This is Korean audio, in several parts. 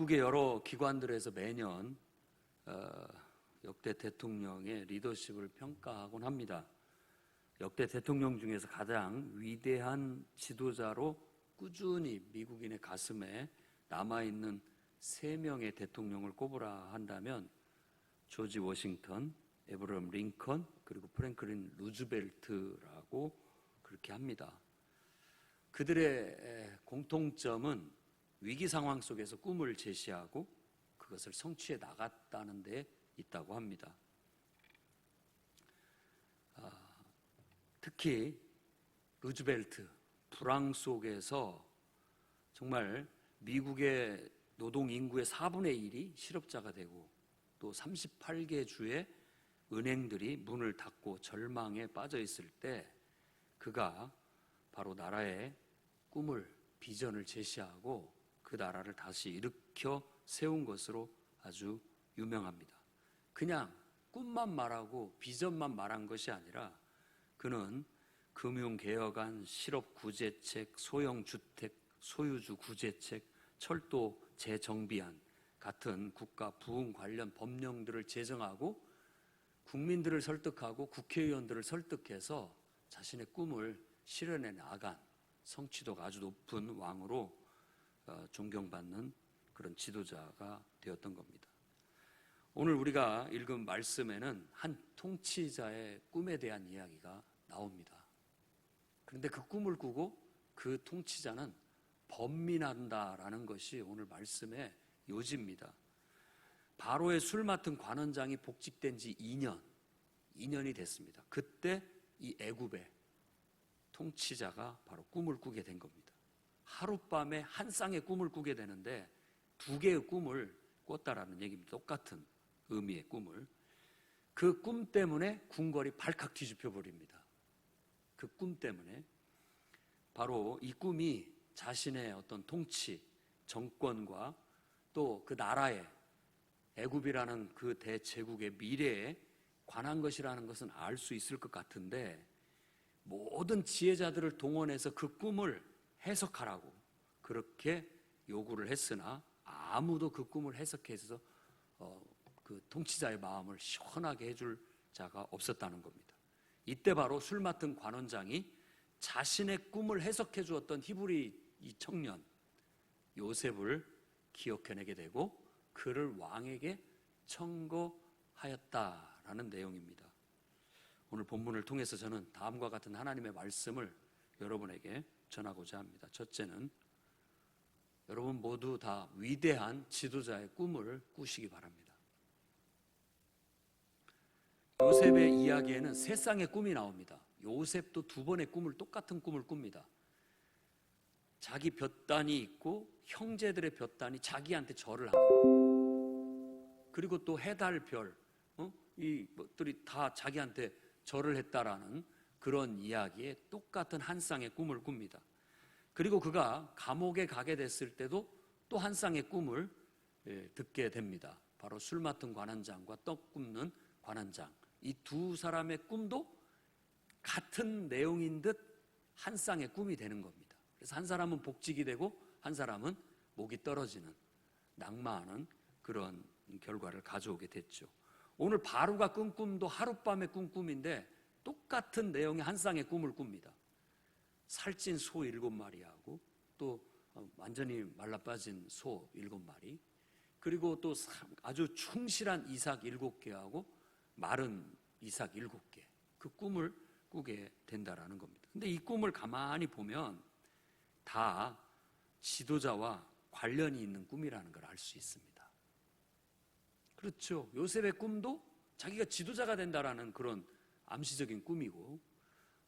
미국의 여러 기관들에서 매년 역대 대통령의 리더십을 평가하곤 합니다. 역대 대통령 중에서 가장 위대한 지도자로 꾸준히 미국인의 가슴에 남아있는 3명의 대통령을 꼽으라 한다면 조지 워싱턴, 에브러함 링컨, 그리고 프랭클린 루즈벨트라고 그렇게 합니다. 그들의 공통점은 위기 상황 속에서 꿈을 제시하고 그것을 성취해 나갔다는 데 있다고 합니다. 특히 루즈벨트, 불황 속에서 정말 미국의 노동 인구의 4분의 1이 실업자가 되고 또 38개 주의 은행들이 문을 닫고 절망에 빠져 있을 때 그가 바로 나라의 꿈을, 비전을 제시하고 그 나라를 다시 일으켜 세운 것으로 아주 유명합니다. 그냥 꿈만 말하고 비전만 말한 것이 아니라 그는 금융개혁안, 실업구제책, 소형주택, 소유주 구제책, 철도 재정비안 같은 국가 부흥 관련 법령들을 제정하고 국민들을 설득하고 국회의원들을 설득해서 자신의 꿈을 실현해 나간 성취도가 아주 높은 왕으로 존경받는 그런 지도자가 되었던 겁니다. 오늘 우리가 읽은 말씀에는 한 통치자의 꿈에 대한 이야기가 나옵니다. 그런데 그 꿈을 꾸고 그 통치자는 번민한다라는 것이 오늘 말씀의 요지입니다. 바로의 술 맡은 관원장이 복직된 지 2년이 됐습니다. 그때 이 애굽의 통치자가 바로 꿈을 꾸게 된 겁니다. 하룻밤에 한 쌍의 꿈을 꾸게 되는데 2개의 꿈을 꿨다라는 얘기입니다. 똑같은 의미의 꿈을. 그 꿈 때문에 궁궐이 발칵 뒤집혀 버립니다. 그 꿈 때문에. 바로 이 꿈이 자신의 어떤 통치, 정권과 또 그 나라의 애굽이라는 그 대제국의 미래에 관한 것이라는 것은 알 수 있을 것 같은데 모든 지혜자들을 동원해서 그 꿈을 해석하라고 그렇게 요구를 했으나 아무도 그 꿈을 해석해서 그 통치자의 마음을 시원하게 해줄 자가 없었다는 겁니다. 이때 바로 술 맡은 관원장이 자신의 꿈을 해석해 주었던 히브리 이 청년 요셉을 기억해내게 되고 그를 왕에게 청거하였다라는 내용입니다. 오늘 본문을 통해서 저는 다음과 같은 하나님의 말씀을 여러분에게 전하고자 합니다. 첫째는 여러분 모두 다 위대한 지도자의 꿈을 꾸시기 바랍니다. 요셉의 이야기에는 3쌍의 꿈이 나옵니다. 요셉도 2번의 꿈을 똑같은 꿈을 꿉니다. 자기 볕단이 있고 형제들의 볕단이 자기한테 절을 합니다. 그리고 또 해달별 이것들이 다 자기한테 절을 했다라는 그런 이야기에 똑같은 한 쌍의 꿈을 꿉니다. 그리고 그가 감옥에 가게 됐을 때도 또 한 쌍의 꿈을 듣게 됩니다. 바로 술 맡은 관원장과 떡 굽는 관원장. 이 2 사람의 꿈도 같은 내용인 듯 한 쌍의 꿈이 되는 겁니다. 그래서 한 사람은 복직이 되고 한 사람은 목이 떨어지는, 낙마하는 그런 결과를 가져오게 됐죠. 오늘 바로가 꾼 꿈도 하룻밤에 꾼 꿈인데 똑같은 내용의 한 쌍의 꿈을 꿉니다. 살찐 소 7마리하고 또 완전히 말라빠진 소 7마리, 그리고 또 아주 충실한 이삭 7개하고 마른 이삭 7개, 그 꿈을 꾸게 된다라는 겁니다. 근데 이 꿈을 가만히 보면 다 지도자와 관련이 있는 꿈이라는 걸 알 수 있습니다. 그렇죠. 요셉의 꿈도 자기가 지도자가 된다라는 그런 암시적인 꿈이고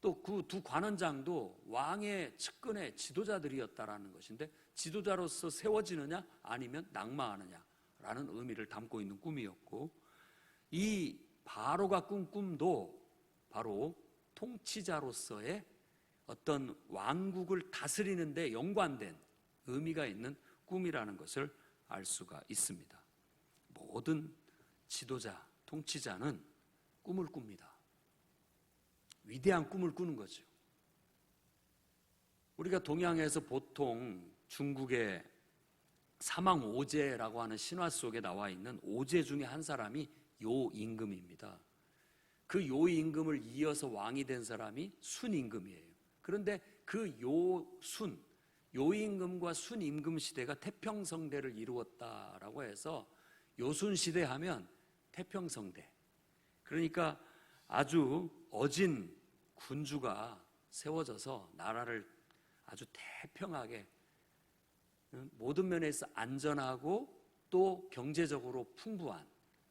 또 그 2 관원장도 왕의 측근의 지도자들이었다라는 것인데 지도자로서 세워지느냐 아니면 낙마하느냐라는 의미를 담고 있는 꿈이었고 이 바로가 꾼 꿈도 바로 통치자로서의 어떤 왕국을 다스리는 데 연관된 의미가 있는 꿈이라는 것을 알 수가 있습니다. 모든 지도자, 통치자는 꿈을 꿉니다. 위대한 꿈을 꾸는 거죠. 우리가 동양에서 보통 중국의 사망 오제라고 하는 신화 속에 나와 있는 오제 중에 한 사람이 요임금입니다. 그 요임금을 이어서 왕이 된 사람이 순임금이에요. 그런데 그 요임금과 순임금 시대가 태평성대를 이루었다라고 해서 요순시대 하면 태평성대, 그러니까 아주 어진 군주가 세워져서 나라를 아주 태평하게, 모든 면에서 안전하고 또 경제적으로 풍부한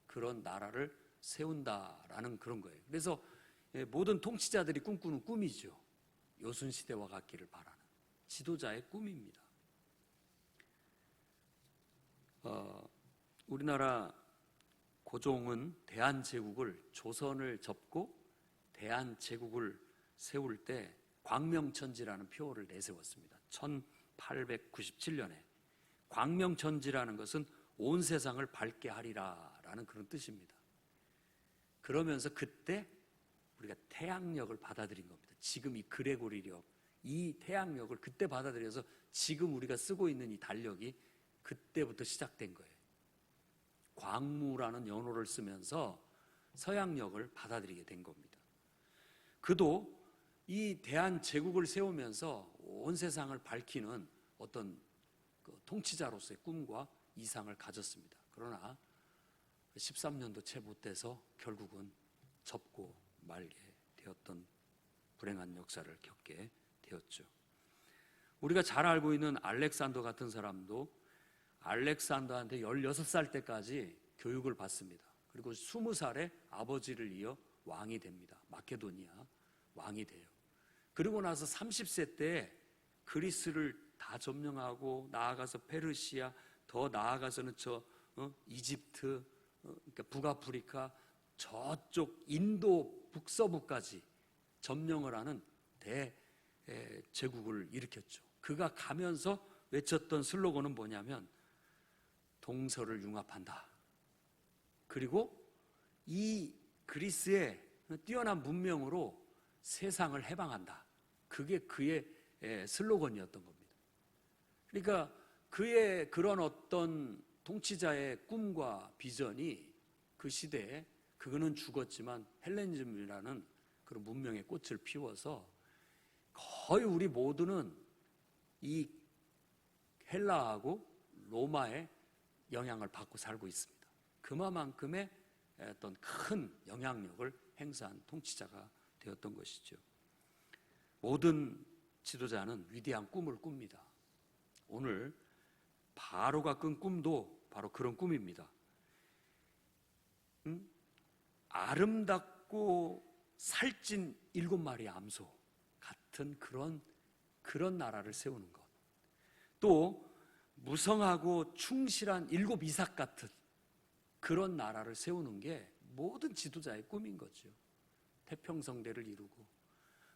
그런 나라를 세운다라는 그런 거예요. 그래서 모든 통치자들이 꿈꾸는 꿈이죠. 요순시대와 같기를 바라는 지도자의 꿈입니다. 우리나라 고종은 대한제국을, 조선을 접고 대한제국을 세울 때 광명천지라는 표어를 내세웠습니다. 1897년에. 광명천지라는 것은 온 세상을 밝게 하리라 라는 그런 뜻입니다. 그러면서 그때 우리가 태양력을 받아들인 겁니다. 지금 이 그레고리력, 이 태양력을 그때 받아들여서 지금 우리가 쓰고 있는 이 달력이 그때부터 시작된 거예요. 광무라는 연호를 쓰면서 서양력을 받아들이게 된 겁니다. 그도 이 대한제국을 세우면서 온 세상을 밝히는 어떤 통치자로서의 꿈과 이상을 가졌습니다. 그러나 13년도 채 못 돼서 결국은 접고 말게 되었던 불행한 역사를 겪게 되었죠. 우리가 잘 알고 있는 알렉산더 같은 사람도 알렉산더한테 16살 때까지 교육을 받습니다. 그리고 20살에 아버지를 이어 왕이 됩니다. 마케도니아 왕이 돼요. 그리고 나서 30세 때 그리스를 다 점령하고 나아가서 페르시아, 더 나아가서는 이집트, 그러니까 북아프리카, 저쪽 인도 북서부까지 점령을 하는 대제국을 일으켰죠. 그가 가면서 외쳤던 슬로건은 뭐냐면 동서를 융합한다. 그리고 이 그리스의 뛰어난 문명으로 세상을 해방한다. 그게 그의 슬로건이었던 겁니다. 그러니까 그의 그런 어떤 통치자의 꿈과 비전이 그 시대에, 그거는 죽었지만 헬레니즘이라는 그런 문명의 꽃을 피워서 거의 우리 모두는 이 헬라하고 로마의 영향을 받고 살고 있습니다. 그만큼의 어떤 큰 영향력을 행사한 통치자가 되었던 것이죠. 모든 지도자는 위대한 꿈을 꿉니다. 오늘 바로가 꾼 꿈도 바로 그런 꿈입니다. 아름답고 살찐 7마리 암소 같은 그런 나라를 세우는 것. 또 무성하고 충실한 7 이삭 같은 그런 나라를 세우는 게 모든 지도자의 꿈인 거죠. 태평성대를 이루고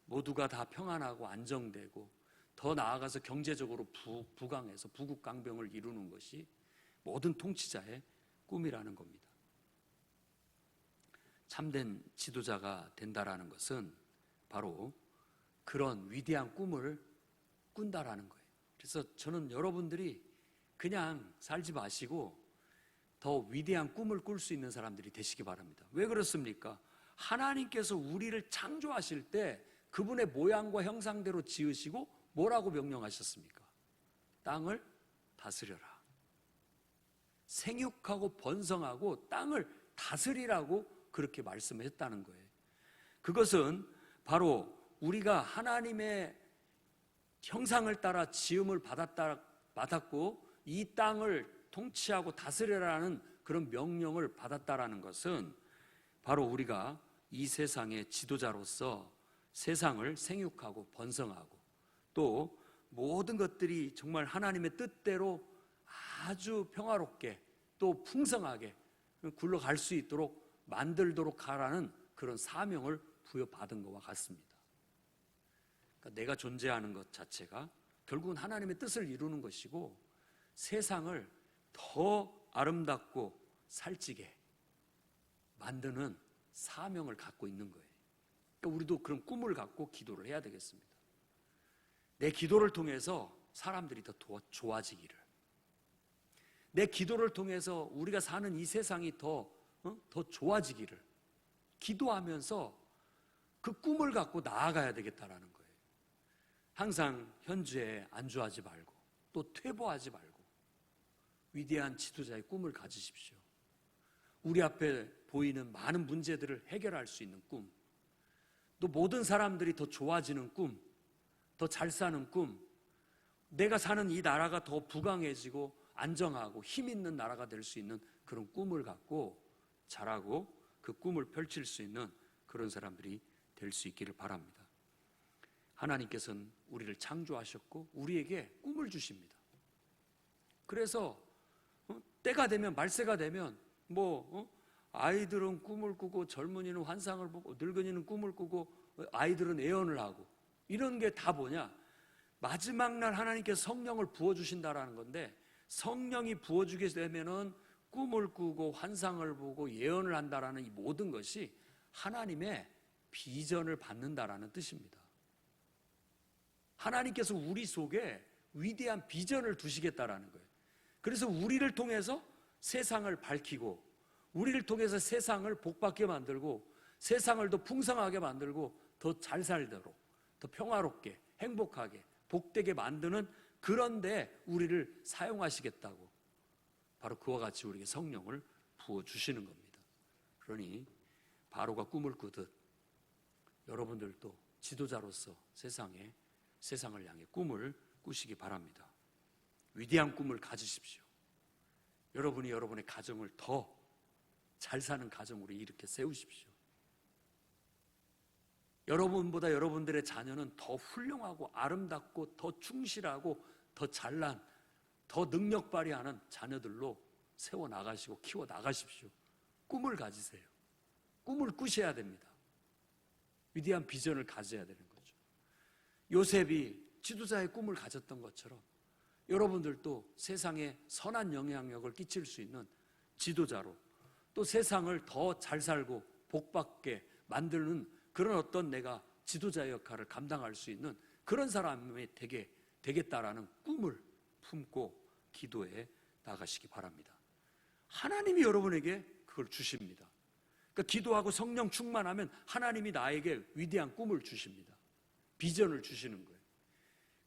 모두가 다 평안하고 안정되고 더 나아가서 경제적으로 부강해서 부국강병을 이루는 것이 모든 통치자의 꿈이라는 겁니다. 참된 지도자가 된다라는 것은 바로 그런 위대한 꿈을 꾼다라는 거예요. 그래서 저는 여러분들이 그냥 살지 마시고 더 위대한 꿈을 꿀 수 있는 사람들이 되시기 바랍니다. 왜 그렇습니까? 하나님께서 우리를 창조하실 때 그분의 모양과 형상대로 지으시고 뭐라고 명령하셨습니까? 땅을 다스려라. 생육하고 번성하고 땅을 다스리라고 그렇게 말씀했다는 거예요. 그것은 바로 우리가 하나님의 형상을 따라 지음을 받았고 이 땅을 통치하고 다스려라는 그런 명령을 받았다라는 것은 바로 우리가 이 세상의 지도자로서 세상을 생육하고 번성하고 또 모든 것들이 정말 하나님의 뜻대로 아주 평화롭게 또 풍성하게 굴러갈 수 있도록 만들도록 하라는 그런 사명을 부여받은 것과 같습니다. 그러니까 내가 존재하는 것 자체가 결국은 하나님의 뜻을 이루는 것이고 세상을 더 아름답고 살찌게 만드는 사명을 갖고 있는 거예요. 그러니까 우리도 그런 꿈을 갖고 기도를 해야 되겠습니다. 내 기도를 통해서 사람들이 더 좋아지기를, 내 기도를 통해서 우리가 사는 이 세상이 더 좋아지기를 기도하면서 그 꿈을 갖고 나아가야 되겠다라는 거예요. 항상 현재에 안주하지 말고 또 퇴보하지 말고 위대한 지도자의 꿈을 가지십시오. 우리 앞에 보이는 많은 문제들을 해결할 수 있는 꿈, 또 모든 사람들이 더 좋아지는 꿈, 더 잘 사는 꿈, 내가 사는 이 나라가 더 부강해지고 안정하고 힘 있는 나라가 될 수 있는 그런 꿈을 갖고 자라고 그 꿈을 펼칠 수 있는 그런 사람들이 될 수 있기를 바랍니다. 하나님께서는 우리를 창조하셨고 우리에게 꿈을 주십니다. 그래서 때가 되면, 말세가 되면 아이들은 꿈을 꾸고 젊은이는 환상을 보고 늙은이는 꿈을 꾸고 아이들은 애언을 하고, 이런 게 다 뭐냐? 마지막 날 하나님께서 성령을 부어주신다라는 건데, 성령이 부어주게 되면은 꿈을 꾸고 환상을 보고 예언을 한다라는 이 모든 것이 하나님의 비전을 받는다라는 뜻입니다. 하나님께서 우리 속에 위대한 비전을 두시겠다라는 거예요. 그래서 우리를 통해서 세상을 밝히고, 우리를 통해서 세상을 복받게 만들고, 세상을 더 풍성하게 만들고, 더 잘 살도록, 더 평화롭게, 행복하게, 복되게 만드는 그런 데 우리를 사용하시겠다고, 바로 그와 같이 우리에게 성령을 부어주시는 겁니다. 그러니 바로가 꿈을 꾸듯 여러분들도 지도자로서 세상을 향해 꿈을 꾸시기 바랍니다. 위대한 꿈을 가지십시오. 여러분이 여러분의 가정을 더 잘 사는 가정으로 이렇게 세우십시오. 여러분보다 여러분들의 자녀는 더 훌륭하고 아름답고 더 충실하고 더 잘난, 더 능력 발휘하는 자녀들로 세워나가시고 키워나가십시오. 꿈을 가지세요. 꿈을 꾸셔야 됩니다. 위대한 비전을 가져야 되는 거죠. 요셉이 지도자의 꿈을 가졌던 것처럼 여러분들도 세상에 선한 영향력을 끼칠 수 있는 지도자로, 또 세상을 더 잘 살고 복받게 만드는 그런 어떤 내가 지도자의 역할을 감당할 수 있는 그런 사람이 되겠다라는 꿈을 품고 기도에 나가시기 바랍니다. 하나님이 여러분에게 그걸 주십니다. 그러니까 기도하고 성령 충만하면 하나님이 나에게 위대한 꿈을 주십니다. 비전을 주시는 거예요.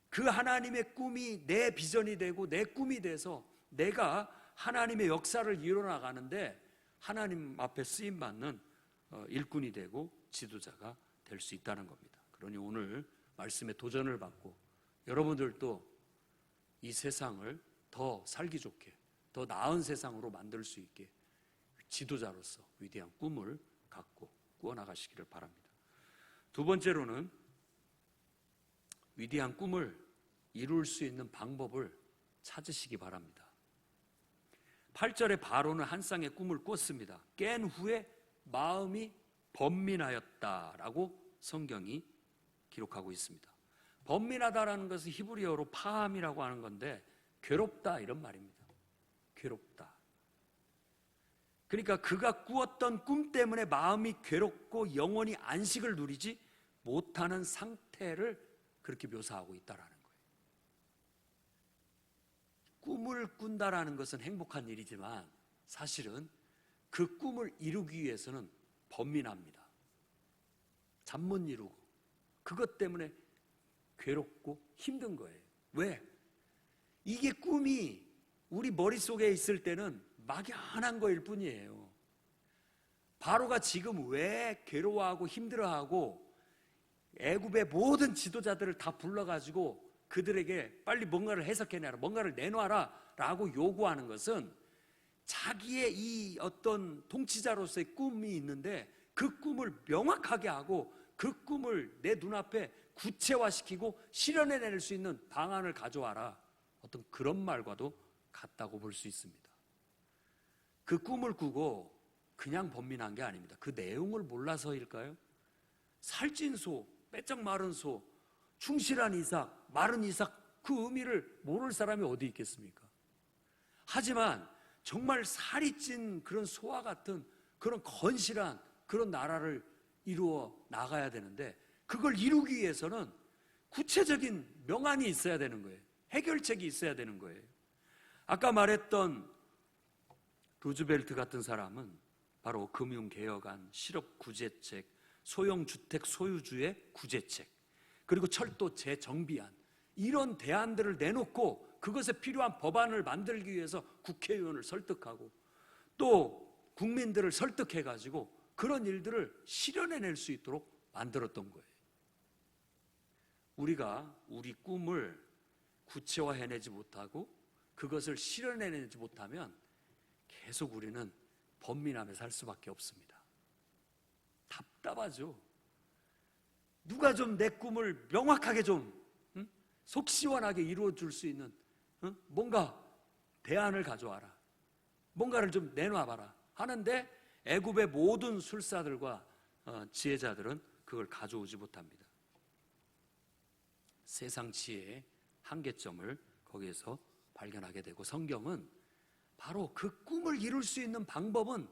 그 하나님의 꿈이 내 비전이 되고 내 꿈이 돼서 내가 하나님의 역사를 이뤄나가는데 하나님 앞에 쓰임받는 일꾼이 되고 지도자가 될 수 있다는 겁니다. 그러니 오늘 말씀에 도전을 받고 여러분들도 이 세상을 더 살기 좋게, 더 나은 세상으로 만들 수 있게 지도자로서 위대한 꿈을 갖고 꾸어나가시기를 바랍니다. 두 번째로는 위대한 꿈을 이룰 수 있는 방법을 찾으시기 바랍니다. 8절에 바로는 한 쌍의 꿈을 꿨습니다. 깬 후에 마음이 번민하였다라고 성경이 기록하고 있습니다. 번민하다라는 것은 히브리어로 파함이라고 하는 건데 괴롭다 이런 말입니다. 괴롭다. 그러니까 그가 꾸었던 꿈 때문에 마음이 괴롭고 영원히 안식을 누리지 못하는 상태를 그렇게 묘사하고 있다라는 거예요. 꿈을 꾼다라는 것은 행복한 일이지만 사실은 그 꿈을 이루기 위해서는 번민합니다. 잠 못 이루고 그것 때문에 괴롭고 힘든 거예요. 왜? 이게 꿈이 우리 머릿속에 있을 때는 막연한 거일 뿐이에요. 바로가 지금 왜 괴로워하고 힘들어하고 애굽의 모든 지도자들을 다 불러가지고 그들에게 빨리 뭔가를 해석해내라, 뭔가를 내놔라 라고 요구하는 것은 자기의 이 어떤 통치자로서의 꿈이 있는데 그 꿈을 명확하게 하고 그 꿈을 내 눈앞에 구체화시키고 실현해낼 수 있는 방안을 가져와라, 어떤 그런 말과도 같다고 볼 수 있습니다. 그 꿈을 꾸고 그냥 번민한 게 아닙니다. 그 내용을 몰라서일까요? 살찐 소, 빼짝 마른 소, 충실한 이삭, 마른 이삭, 그 의미를 모를 사람이 어디 있겠습니까? 하지만 정말 살이 찐 그런 소와 같은 그런 건실한 그런 나라를 이루어 나가야 되는데 그걸 이루기 위해서는 구체적인 명안이 있어야 되는 거예요. 해결책이 있어야 되는 거예요. 아까 말했던 루즈벨트 같은 사람은 바로 금융개혁안, 실업구제책, 소형주택 소유주의 구제책, 그리고 철도 재정비안, 이런 대안들을 내놓고 그것에 필요한 법안을 만들기 위해서 국회의원을 설득하고 또 국민들을 설득해가지고 그런 일들을 실현해낼 수 있도록 만들었던 거예요. 우리가 우리 꿈을 구체화해내지 못하고 그것을 실현해내지 못하면 계속 우리는 번민함에 살 수밖에 없습니다. 답답하죠. 누가 좀 내 꿈을 명확하게 좀 속 시원하게 이루어줄 수 있는 뭔가 대안을 가져와라, 뭔가를 좀 내놔봐라 하는데 애굽의 모든 술사들과 지혜자들은 그걸 가져오지 못합니다. 세상 지혜의 한계점을 거기에서 발견하게 되고, 성경은 바로 그 꿈을 이룰 수 있는 방법은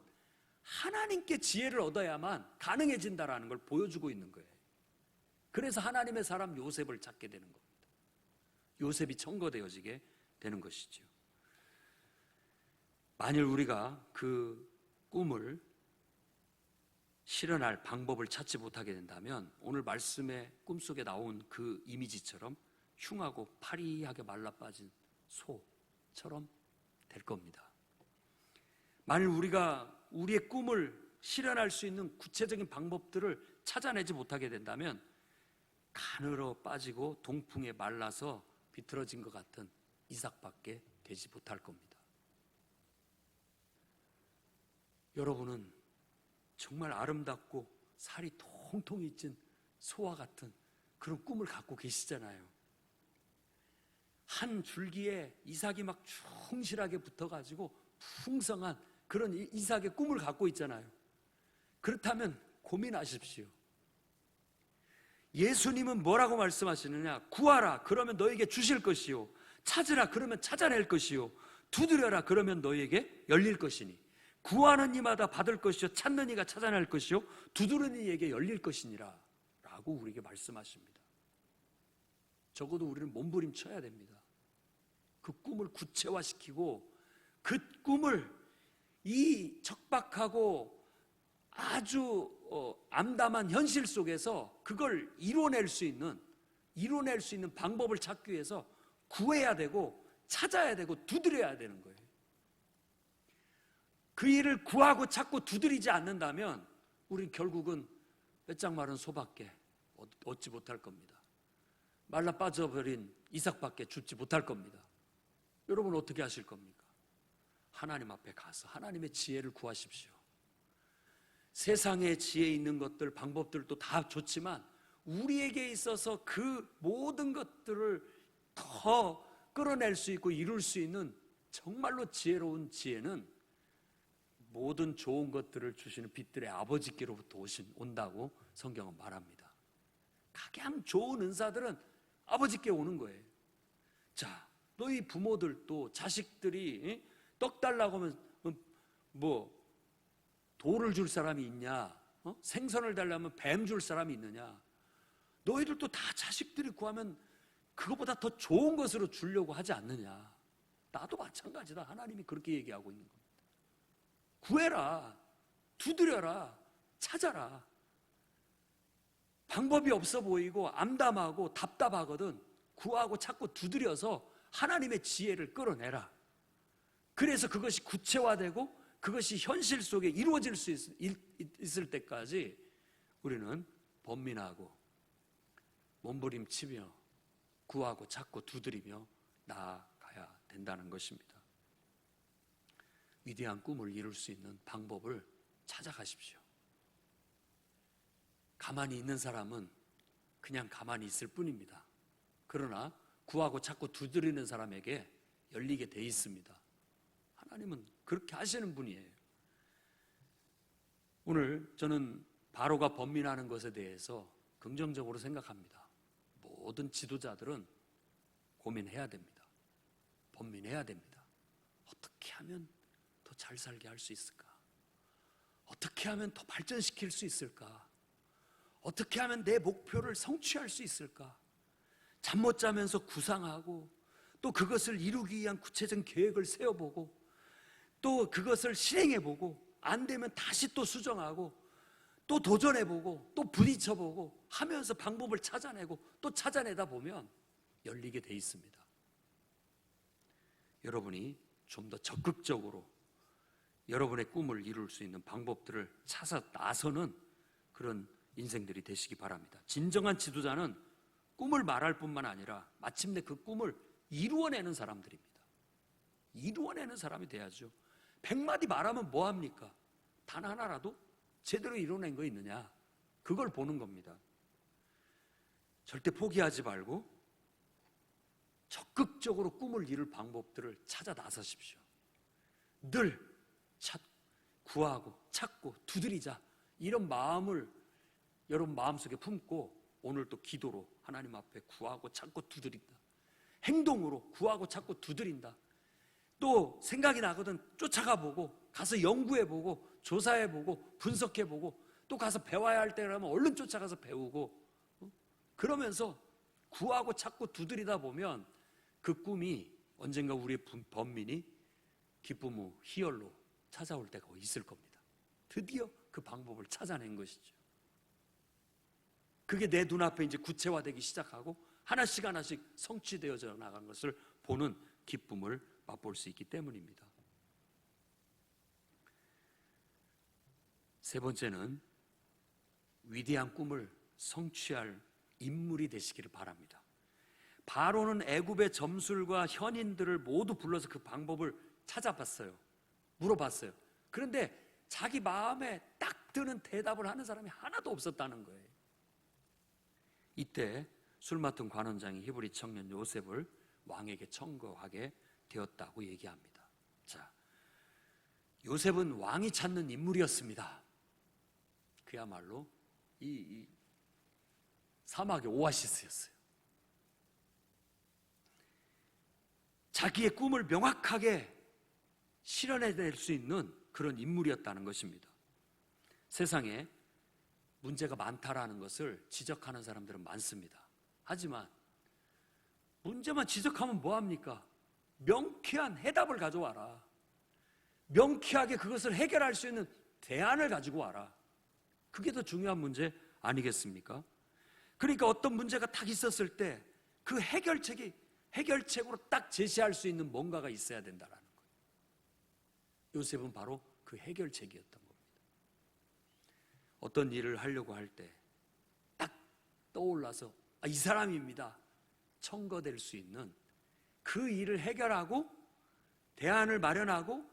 하나님께 지혜를 얻어야만 가능해진다라는 걸 보여주고 있는 거예요. 그래서 하나님의 사람 요셉을 찾게 되는 겁니다. 요셉이 청거되어지게 되는 것이죠. 만일 우리가 그 꿈을 실현할 방법을 찾지 못하게 된다면 오늘 말씀의 꿈속에 나온 그 이미지처럼 흉하고 파리하게 말라빠진 소처럼 될 겁니다. 만일 우리가 우리의 꿈을 실현할 수 있는 구체적인 방법들을 찾아내지 못하게 된다면 가늘어 빠지고 동풍에 말라서 비틀어진 것 같은 이삭밖에 되지 못할 겁니다. 여러분은 정말 아름답고 살이 통통이 찐 소와 같은 그런 꿈을 갖고 계시잖아요. 한 줄기에 이삭이 막 충실하게 붙어가지고 풍성한 그런 이삭의 꿈을 갖고 있잖아요. 그렇다면 고민하십시오. 예수님은 뭐라고 말씀하시느냐? 구하라, 그러면 너에게 주실 것이요, 찾으라, 그러면 찾아낼 것이요, 두드려라, 그러면 너에게 열릴 것이니, 구하는 이마다 받을 것이요, 찾는 이가 찾아낼 것이요, 두드리는 이에게 열릴 것이니라 라고 우리에게 말씀하십니다. 적어도 우리는 몸부림쳐야 됩니다. 그 꿈을 구체화시키고 그 꿈을 이 척박하고 아주 암담한 현실 속에서 그걸 이뤄낼 수 있는 방법을 찾기 위해서 구해야 되고 찾아야 되고 두드려야 되는 거예요. 그 일을 구하고 찾고 두드리지 않는다면 우리는 결국은 뼈짝 마른 소밖에 얻지 못할 겁니다. 말라 빠져버린 이삭밖에 줍지 못할 겁니다. 여러분 어떻게 하실 겁니까? 하나님 앞에 가서 하나님의 지혜를 구하십시오. 세상에 지혜 있는 것들, 방법들도 다 좋지만 우리에게 있어서 그 모든 것들을 더 끌어낼 수 있고 이룰 수 있는 정말로 지혜로운 지혜는 모든 좋은 것들을 주시는 빛들의 아버지께로부터 온다고 성경은 말합니다. 가장 좋은 은사들은 아버지께 오는 거예요. 자, 너희 부모들도 자식들이 떡 달라고 하면 돌을 줄 사람이 있냐? 생선을 달라면 뱀 줄 사람이 있느냐? 너희들도 다 자식들이 구하면 그것보다 더 좋은 것으로 주려고 하지 않느냐? 나도 마찬가지다. 하나님이 그렇게 얘기하고 있는 겁니다. 구해라, 두드려라, 찾아라. 방법이 없어 보이고 암담하고 답답하거든. 구하고 찾고 두드려서 하나님의 지혜를 끌어내라. 그래서 그것이 구체화되고 그것이 현실 속에 이루어질 수 있을 때까지 우리는 번민하고 몸부림치며 구하고 찾고 두드리며 나아가야 된다는 것입니다. 위대한 꿈을 이룰 수 있는 방법을 찾아가십시오. 가만히 있는 사람은 그냥 가만히 있을 뿐입니다. 그러나 구하고 찾고 두드리는 사람에게 열리게 돼 있습니다. 하나님은 그렇게 하시는 분이에요. 오늘 저는 바로가 번민하는 것에 대해서 긍정적으로 생각합니다. 모든 지도자들은 고민해야 됩니다. 번민해야 됩니다. 어떻게 하면 더 잘 살게 할 수 있을까? 어떻게 하면 더 발전시킬 수 있을까? 어떻게 하면 내 목표를 성취할 수 있을까? 잠 못 자면서 구상하고 또 그것을 이루기 위한 구체적인 계획을 세워보고 또 그것을 실행해보고 안 되면 다시 또 수정하고 또 도전해보고 또 부딪혀보고 하면서 방법을 찾아내고 또 찾아내다 보면 열리게 돼 있습니다. 여러분이 좀 더 적극적으로 여러분의 꿈을 이룰 수 있는 방법들을 찾아 나서는 그런 인생들이 되시기 바랍니다. 진정한 지도자는 꿈을 말할 뿐만 아니라 마침내 그 꿈을 이루어내는 사람들입니다. 이루어내는 사람이 돼야죠. 100마디 말하면 뭐합니까? 단 하나라도 제대로 이뤄낸 거 있느냐? 그걸 보는 겁니다. 절대 포기하지 말고 적극적으로 꿈을 이룰 방법들을 찾아 나서십시오. 늘 구하고 찾고 두드리자, 이런 마음을 여러분 마음속에 품고 오늘 또 기도로 하나님 앞에 구하고 찾고 두드린다. 행동으로 구하고 찾고 두드린다. 또 생각이 나거든 쫓아가 보고 가서 연구해 보고 조사해 보고 분석해 보고 또 가서 배워야 할 때라면 얼른 쫓아가서 배우고 그러면서 구하고 찾고 두드리다 보면 그 꿈이 언젠가 우리의 번민이 기쁨 후 희열로 찾아올 때가 있을 겁니다. 드디어 그 방법을 찾아낸 것이죠. 그게 내 눈앞에 이제 구체화되기 시작하고 하나씩 하나씩 성취되어져 나간 것을 보는 기쁨을 맛볼 수 있기 때문입니다. 세 번째는 위대한 꿈을 성취할 인물이 되시기를 바랍니다. 바로는 애굽의 점술과 현인들을 모두 불러서 그 방법을 찾아봤어요. 물어봤어요. 그런데 자기 마음에 딱 드는 대답을 하는 사람이 하나도 없었다는 거예요. 이때 술 맡은 관원장이 히브리 청년 요셉을 왕에게 청구하게 되었다고 얘기합니다. 자, 요셉은 왕이 찾는 인물이었습니다. 그야말로 이 사막의 오아시스였어요. 자기의 꿈을 명확하게 실현해낼 수 있는 그런 인물이었다는 것입니다. 세상에 문제가 많다라는 것을 지적하는 사람들은 많습니다. 하지만 문제만 지적하면 뭐합니까? 명쾌한 해답을 가져와라. 명쾌하게 그것을 해결할 수 있는 대안을 가지고 와라. 그게 더 중요한 문제 아니겠습니까? 그러니까 어떤 문제가 딱 있었을 때 그 해결책으로 딱 제시할 수 있는 뭔가가 있어야 된다라는 거예요. 요셉은 바로 그 해결책이었던 겁니다. 어떤 일을 하려고 할 때 딱 떠올라서 이 사람입니다. 청거될 수 있는 그 일을 해결하고 대안을 마련하고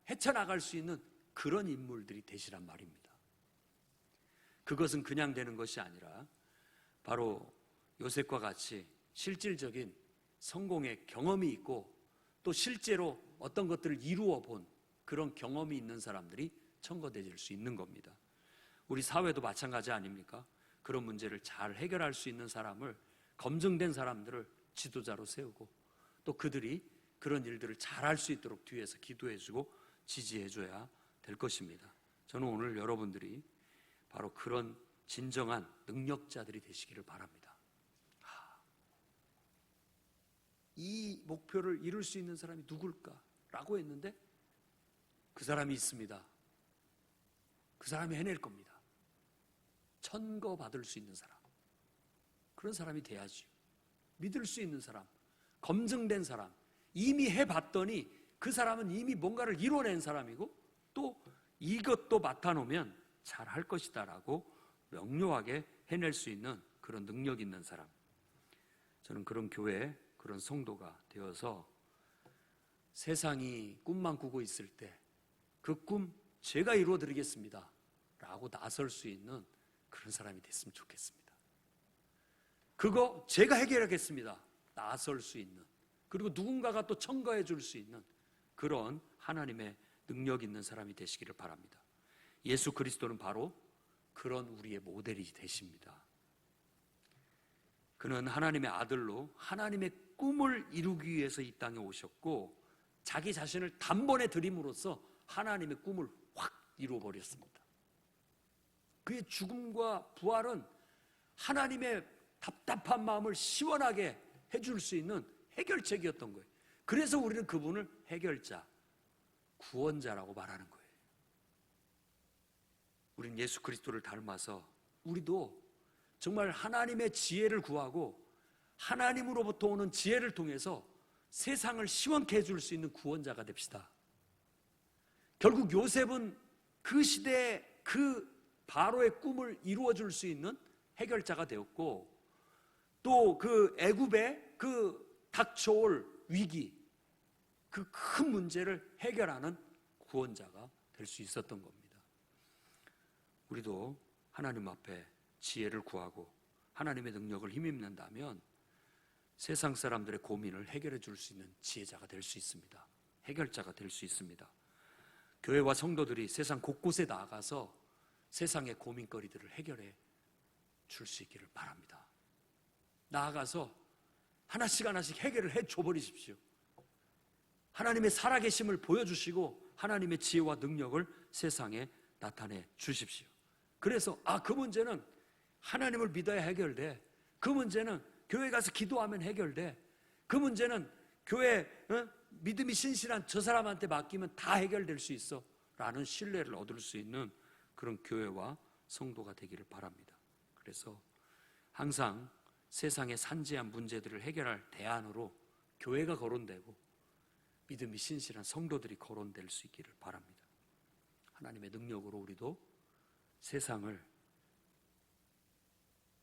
헤쳐나갈 수 있는 그런 인물들이 되시란 말입니다. 그것은 그냥 되는 것이 아니라 바로 요셉과 같이 실질적인 성공의 경험이 있고 또 실제로 어떤 것들을 이루어 본 그런 경험이 있는 사람들이 청거되질 수 있는 겁니다. 우리 사회도 마찬가지 아닙니까? 그런 문제를 잘 해결할 수 있는 사람을, 검증된 사람들을 지도자로 세우고 또 그들이 그런 일들을 잘할 수 있도록 뒤에서 기도해주고 지지해줘야 될 것입니다. 저는 오늘 여러분들이 바로 그런 진정한 능력자들이 되시기를 바랍니다. 이 목표를 이룰 수 있는 사람이 누굴까? 라고 했는데 그 사람이 있습니다. 그 사람이 해낼 겁니다. 천거받을 수 있는 사람, 그런 사람이 돼야지. 믿을 수 있는 사람, 검증된 사람, 이미 해봤더니 그 사람은 이미 뭔가를 이뤄낸 사람이고 또 이것도 맡아놓으면 잘할 것이다 라고 명료하게 해낼 수 있는 그런 능력 있는 사람, 저는 그런 교회, 그런 성도가 되어서 세상이 꿈만 꾸고 있을 때 그 꿈 제가 이루어드리겠습니다 라고 나설 수 있는 그런 사람이 됐으면 좋겠습니다. 그거 제가 해결하겠습니다 나설 수 있는, 그리고 누군가가 또 첨가해 줄 수 있는 그런 하나님의 능력 있는 사람이 되시기를 바랍니다. 예수 그리스도는 바로 그런 우리의 모델이 되십니다. 그는 하나님의 아들로 하나님의 꿈을 이루기 위해서 이 땅에 오셨고 자기 자신을 단번에 드림으로써 하나님의 꿈을 확 이루어버렸습니다. 그의 죽음과 부활은 하나님의 답답한 마음을 시원하게 해줄 수 있는 해결책이었던 거예요. 그래서 우리는 그분을 해결자, 구원자라고 말하는 거예요. 우리는 예수 그리스도를 닮아서 우리도 정말 하나님의 지혜를 구하고 하나님으로부터 오는 지혜를 통해서 세상을 시원케 해줄 수 있는 구원자가 됩시다. 결국 요셉은 그 시대에 그 바로의 꿈을 이루어줄 수 있는 해결자가 되었고, 또 그 애굽의 그 닥쳐올 위기, 그 큰 문제를 해결하는 구원자가 될 수 있었던 겁니다. 우리도 하나님 앞에 지혜를 구하고 하나님의 능력을 힘입는다면 세상 사람들의 고민을 해결해 줄 수 있는 지혜자가 될 수 있습니다. 해결자가 될 수 있습니다. 교회와 성도들이 세상 곳곳에 나아가서 세상의 고민거리들을 해결해 줄 수 있기를 바랍니다. 나아가서 하나씩 하나씩 해결을 해 줘버리십시오. 하나님의 살아계심을 보여주시고 하나님의 지혜와 능력을 세상에 나타내 주십시오. 그래서 그 문제는 하나님을 믿어야 해결돼. 그 문제는 교회 가서 기도하면 해결돼. 그 문제는 교회 믿음이 신실한 저 사람한테 맡기면 다 해결될 수 있어 라는 신뢰를 얻을 수 있는 그런 교회와 성도가 되기를 바랍니다. 그래서 항상 세상의 산재한 문제들을 해결할 대안으로 교회가 거론되고 믿음이 신실한 성도들이 거론될 수 있기를 바랍니다. 하나님의 능력으로 우리도 세상을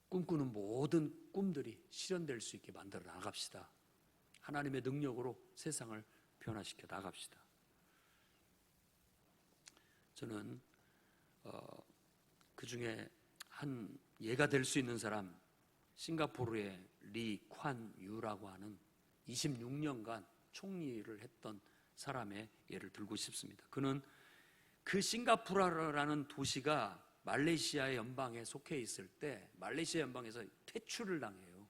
꿈꾸는 모든 꿈들이 실현될 수 있게 만들어 나갑시다. 하나님의 능력으로 세상을 변화시켜 나갑시다. 저는 그 중에 한 예가 될 수 있는 사람, 싱가포르의 리 콴 유라고 하는 26년간 총리를 했던 사람의 예를 들고 싶습니다. 그는 그 싱가포르라는 도시가 말레이시아 연방에 속해 있을 때 말레이시아 연방에서 퇴출을 당해요.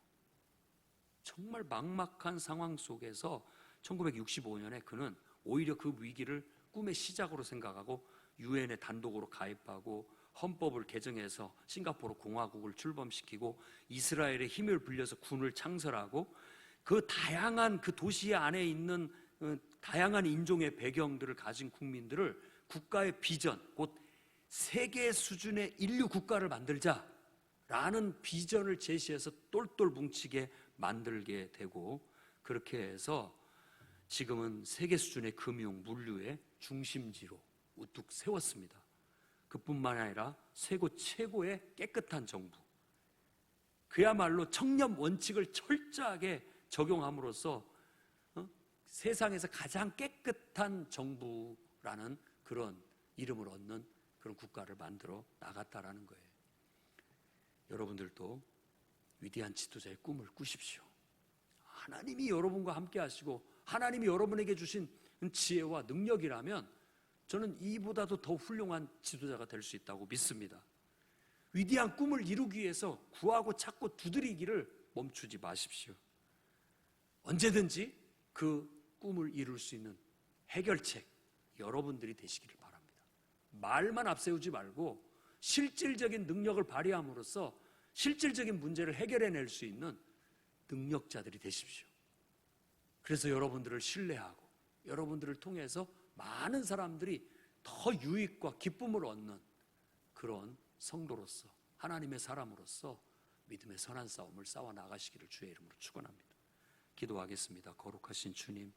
정말 막막한 상황 속에서 1965년에 그는 오히려 그 위기를 꿈의 시작으로 생각하고 유엔에 단독으로 가입하고 헌법을 개정해서 싱가포르 공화국을 출범시키고 이스라엘의 힘을 빌려서 군을 창설하고 그 다양한 그 도시 안에 있는 다양한 인종의 배경들을 가진 국민들을 국가의 비전, 곧 세계 수준의 인류 국가를 만들자라는 비전을 제시해서 똘똘 뭉치게 만들게 되고, 그렇게 해서 지금은 세계 수준의 금융, 물류의 중심지로 우뚝 세웠습니다. 그뿐만 아니라 세계 최고의 깨끗한 정부, 그야말로 청렴 원칙을 철저하게 적용함으로써 세상에서 가장 깨끗한 정부라는 그런 이름을 얻는 그런 국가를 만들어 나갔다라는 거예요. 여러분들도 위대한 지도자의 꿈을 꾸십시오. 하나님이 여러분과 함께 하시고 하나님이 여러분에게 주신 지혜와 능력이라면 저는 이보다도 더 훌륭한 지도자가 될 수 있다고 믿습니다. 위대한 꿈을 이루기 위해서 구하고 찾고 두드리기를 멈추지 마십시오. 언제든지 그 꿈을 이룰 수 있는 해결책 여러분들이 되시기를 바랍니다. 말만 앞세우지 말고 실질적인 능력을 발휘함으로써 실질적인 문제를 해결해낼 수 있는 능력자들이 되십시오. 그래서 여러분들을 신뢰하고 여러분들을 통해서 많은 사람들이 더 유익과 기쁨을 얻는 그런 성도로서 하나님의 사람으로서 믿음의 선한 싸움을 싸워 나가시기를 주의 이름으로 축원합니다. 기도하겠습니다. 거룩하신 주님,